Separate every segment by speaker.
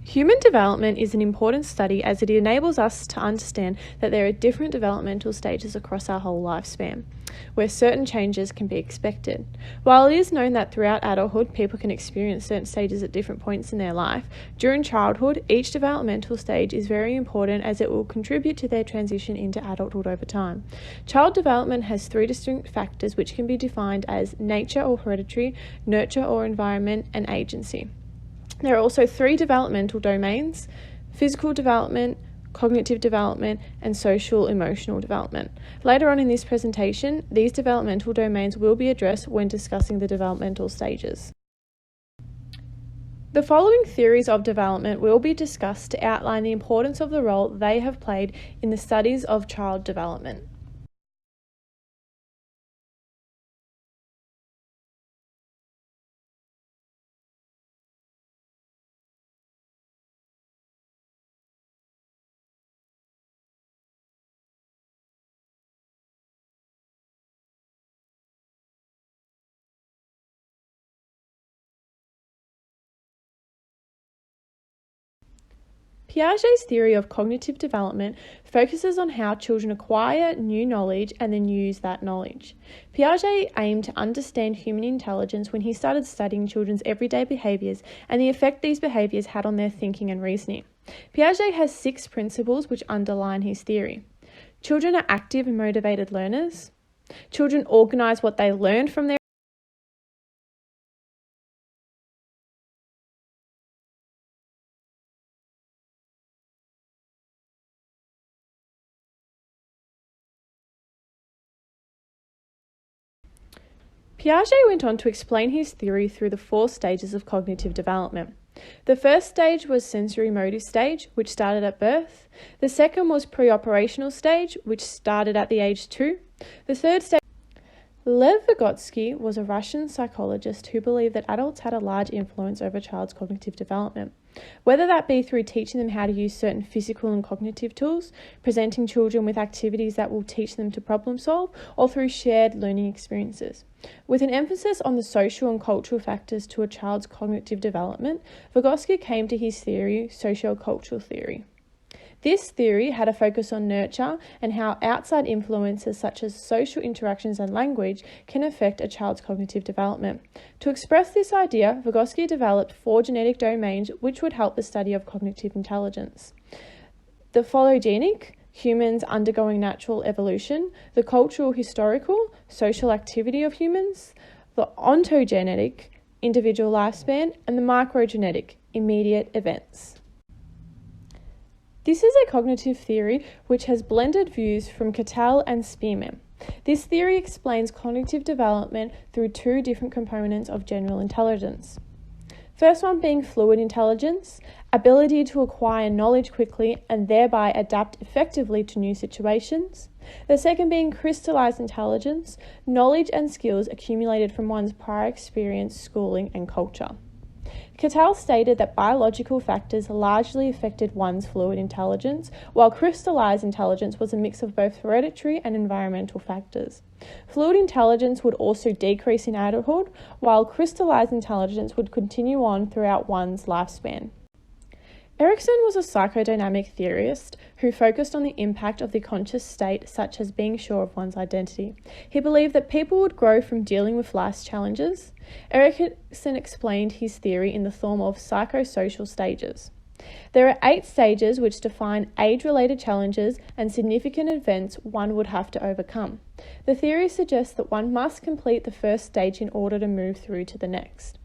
Speaker 1: Human development is an important study as it enables us to understand that there are different developmental stages across our whole lifespan, where certain changes can be expected. While it is known that throughout adulthood, people can experience certain stages at different points in their life, during childhood, each developmental stage is very important as it will contribute to their transition into adulthood over time. Child development has three distinct factors which can be defined as nature or hereditary, nurture or environment, and agency. There are also three developmental domains: physical development, cognitive development, and social emotional development. Later on in this presentation, these developmental domains will be addressed when discussing the developmental stages. The following theories of development will be discussed to outline the importance of the role they have played in the studies of child development. Piaget's theory of cognitive development focuses on how children acquire new knowledge and then use that knowledge. Piaget aimed to understand human intelligence when he started studying children's everyday behaviours and the effect these behaviours had on their thinking and reasoning. Piaget has 6 principles which underline his theory. Children are active and motivated learners. Children organise what they learned from their Piaget went on to explain his theory through the 4 stages of cognitive development. The first stage was sensory motor stage, which started at birth. The second was pre-operational stage, which started at the age 2. The third stage. Lev Vygotsky was a Russian psychologist who believed that adults had a large influence over a child's cognitive development, whether that be through teaching them how to use certain physical and cognitive tools, presenting children with activities that will teach them to problem solve, or through shared learning experiences. With an emphasis on the social and cultural factors to a child's cognitive development, Vygotsky came to his theory, sociocultural theory. This theory had a focus on nurture and how outside influences such as social interactions and language can affect a child's cognitive development. To express this idea, Vygotsky developed 4 genetic domains which would help the study of cognitive intelligence. The phylogenic, humans undergoing natural evolution; the cultural historical, social activity of humans; the ontogenetic, individual lifespan; and the microgenetic, immediate events. This is a cognitive theory which has blended views from Cattell and Spearman. This theory explains cognitive development through 2 different components of general intelligence. First one being fluid intelligence, ability to acquire knowledge quickly and thereby adapt effectively to new situations. The second being crystallized intelligence, knowledge and skills accumulated from one's prior experience, schooling and culture. Cattell stated that biological factors largely affected one's fluid intelligence, while crystallized intelligence was a mix of both hereditary and environmental factors. Fluid intelligence would also decrease in adulthood, while crystallized intelligence would continue on throughout one's lifespan. Erikson was a psychodynamic theorist who focused on the impact of the conscious state, such as being sure of one's identity. He believed that people would grow from dealing with life's challenges. Erikson explained his theory in the form of psychosocial stages. There are 8 stages which define age-related challenges and significant events one would have to overcome. The theory suggests that one must complete the first stage in order to move through to the next.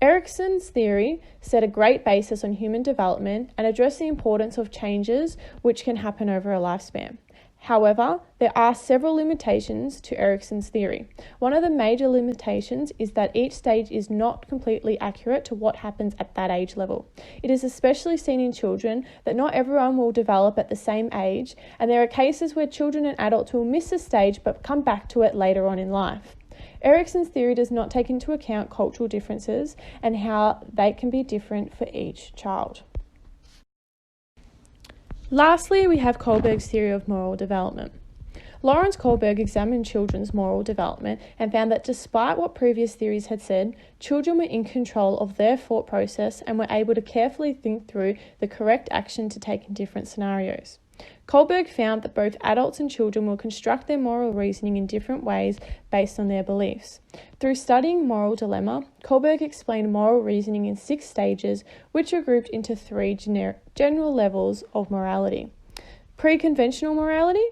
Speaker 1: Erikson's theory set a great basis on human development and addressed the importance of changes which can happen over a lifespan. However, there are several limitations to Erikson's theory. One of the major limitations is that each stage is not completely accurate to what happens at that age level. It is especially seen in children that not everyone will develop at the same age, and there are cases where children and adults will miss a stage but come back to it later on in life. Erikson's theory does not take into account cultural differences and how they can be different for each child. Lastly, we have Kohlberg's theory of moral development. Lawrence Kohlberg examined children's moral development and found that despite what previous theories had said, children were in control of their thought process and were able to carefully think through the correct action to take in different scenarios. Kohlberg found that both adults and children will construct their moral reasoning in different ways based on their beliefs. Through studying moral dilemma, Kohlberg explained moral reasoning in 6 stages, which are grouped into 3 general levels of morality: pre-conventional morality,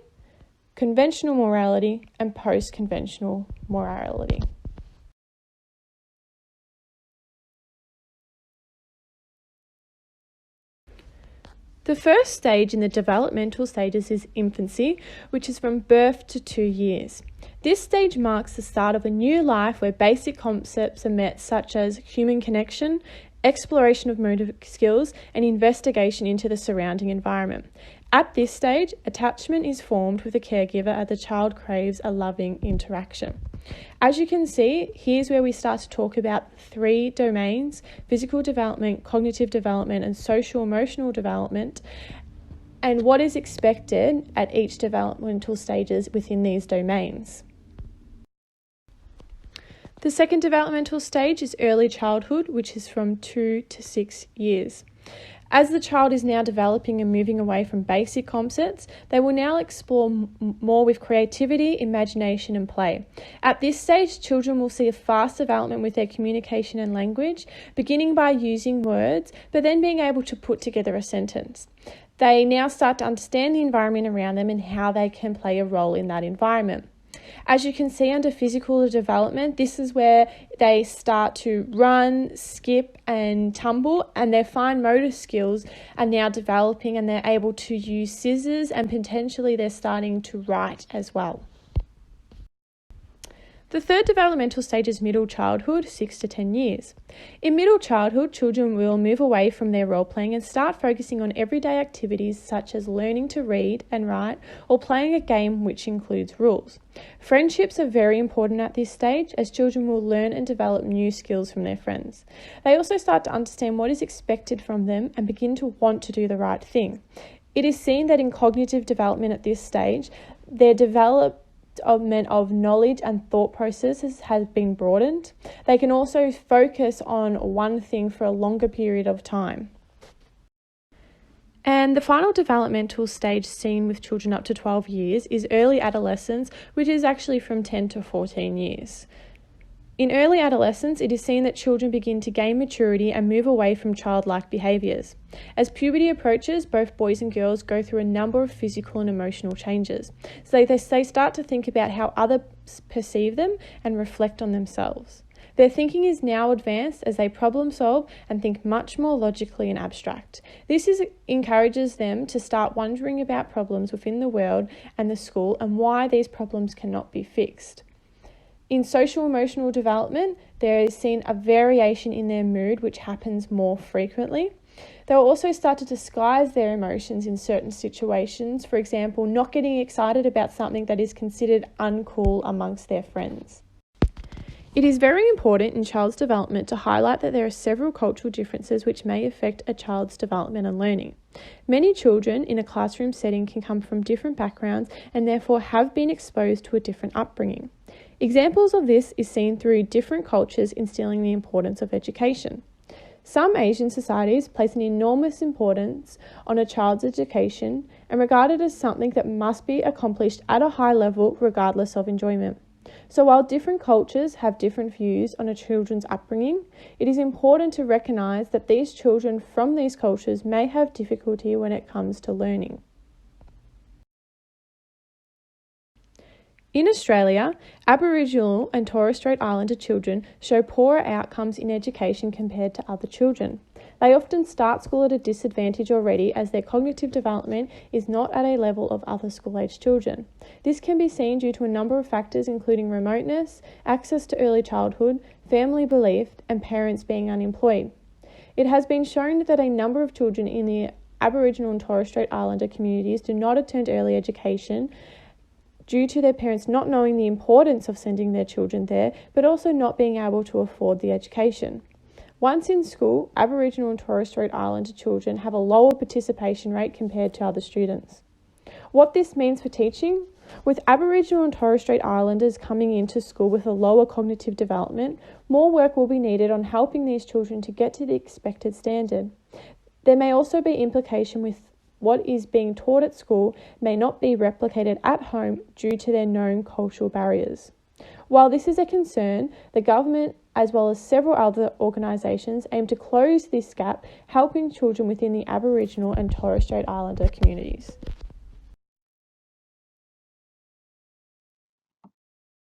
Speaker 1: conventional morality, and post-conventional morality. The first stage in the developmental stages is infancy, which is from birth to 2 years. This stage marks the start of a new life where basic concepts are met, such as human connection, exploration of motor skills, and investigation into the surrounding environment. At this stage, attachment is formed with the caregiver as the child craves a loving interaction. As you can see, here's where we start to talk about 3 domains: physical development, cognitive development, and social emotional development, and what is expected at each developmental stages within these domains. The second developmental stage is early childhood, which is from 2 to 6 years. As the child is now developing and moving away from basic concepts, they will now explore more with creativity, imagination, and play. At this stage, children will see a fast development with their communication and language, beginning by using words, but then being able to put together a sentence. They now start to understand the environment around them and how they can play a role in that environment. As you can see under physical development, this is where they start to run, skip, and tumble, and their fine motor skills are now developing and they're able to use scissors, and potentially they're starting to write as well. The third developmental stage is middle childhood, 6 to 10 years. In middle childhood, children will move away from their role playing and start focusing on everyday activities such as learning to read and write or playing a game which includes rules. Friendships are very important at this stage, as children will learn and develop new skills from their friends. They also start to understand what is expected from them and begin to want to do the right thing. It is seen that in cognitive development at this stage, their development of knowledge and thought processes has been broadened. They can also focus on one thing for a longer period of time. And the final developmental stage seen with children up to 12 years is early adolescence, which is actually from 10 to 14 years. In early adolescence, it is seen that children begin to gain maturity and move away from childlike behaviours. As puberty approaches, both boys and girls go through a number of physical and emotional changes. So they start to think about how others perceive them and reflect on themselves. Their thinking is now advanced as they problem solve and think much more logically and abstract. This encourages them to start wondering about problems within the world and the school and why these problems cannot be fixed. In social emotional development, there is seen a variation in their mood, which happens more frequently. They will also start to disguise their emotions in certain situations, for example, not getting excited about something that is considered uncool amongst their friends. It is very important in child's development to highlight that there are several cultural differences which may affect a child's development and learning. Many children in a classroom setting can come from different backgrounds and therefore have been exposed to a different upbringing. Examples of this is seen through different cultures instilling the importance of education. Some Asian societies place an enormous importance on a child's education and regard it as something that must be accomplished at a high level regardless of enjoyment. So while different cultures have different views on a children's upbringing, it is important to recognise that these children from these cultures may have difficulty when it comes to learning. In Australia, Aboriginal and Torres Strait Islander children show poorer outcomes in education compared to other children. They often start school at a disadvantage already as their cognitive development is not at a level of other school-aged children. This can be seen due to a number of factors including remoteness, access to early childhood, family belief, and parents being unemployed. It has been shown that a number of children in the Aboriginal and Torres Strait Islander communities do not attend early education due to their parents not knowing the importance of sending their children there, but also not being able to afford the education. Once in school, Aboriginal and Torres Strait Islander children have a lower participation rate compared to other students. What this means for teaching? With Aboriginal and Torres Strait Islanders coming into school with a lower cognitive development, more work will be needed on helping these children to get to the expected standard. There may also be implication with what is being taught at school may not be replicated at home due to their known cultural barriers. While this is a concern, the government, as well as several other organisations, aim to close this gap, helping children within the Aboriginal and Torres Strait Islander communities.